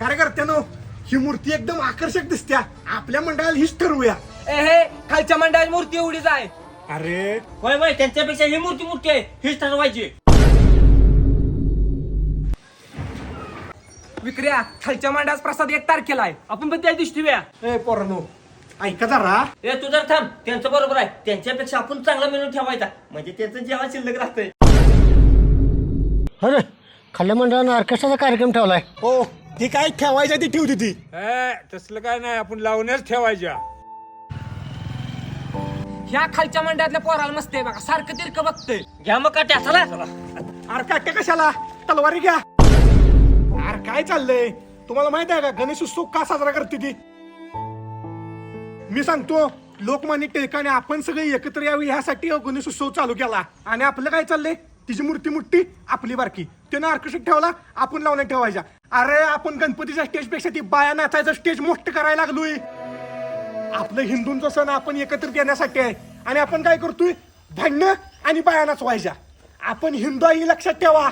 कार्यकर्त्यानो ही मूर्ती एकदम आकर्षक दिसत्या, आपल्या मंडळाला हीच ठरवूया. हे खालच्या मंडळाची मूर्ती एवढीच आहे. अरे होय होय, त्यांच्यापेक्षा ही मूर्ती मोठी आहे, हीच ठरवायची. विक्रिया खालच्या मंडळाचा प्रसाद 1 तारखेला आहे, आपण पण त्या दिवशी ठेवूया. ए पोरांनो ऐका जरा. ए तू जर थांब, त्यांचं बरोबर आहे, त्यांच्यापेक्षा आपण चांगला मेनू ठेवायचा, म्हणजे त्याचं जेवण शिल्लक राहतंय. अरे खाल्ल्या मंडळानं ऑर्केस्ट्राचा कार्यक्रम ठेवलाय. हो ती काय ठेवायच्या ती ठेवती ती. तसलं काय नाही, आपण लावण्याच ठेवायच्या. ह्या खालच्या मंडळातल्या पोराला मस्त आहे बघा, सारखं तिरकं बघतंय. घ्या मग काट्या, चला. अरे काट्या कशाला, तलवारी घ्या. अरे काय चाललंय, तुम्हाला माहित आहे का गणेश उत्सव का साजरा करते ती? मी सांगतो, लोकमान्य टिळकाने आपण सगळे एकत्र यावे ह्यासाठी गणेश उत्सव चालू केला. आणि आपलं काय चाललंय, तिची मूर्ती मोठी आपली बारकी, त्यानं आकर्षक ठेवला, आपण लावण्यात ठेवायच्या. अरे आपण गणपतीच्या स्टेजपेक्षा ती बाया नाचायचं स्टेज मोठं करायला लागलोय. आपलं हिंदूंचा सण आपण एकत्रित येण्यासाठी आहे, आणि आपण काय करतोय, भांडणं आणि बाया नाचवायच्या. आपण हिंदू आहे हे लक्षात ठेवा.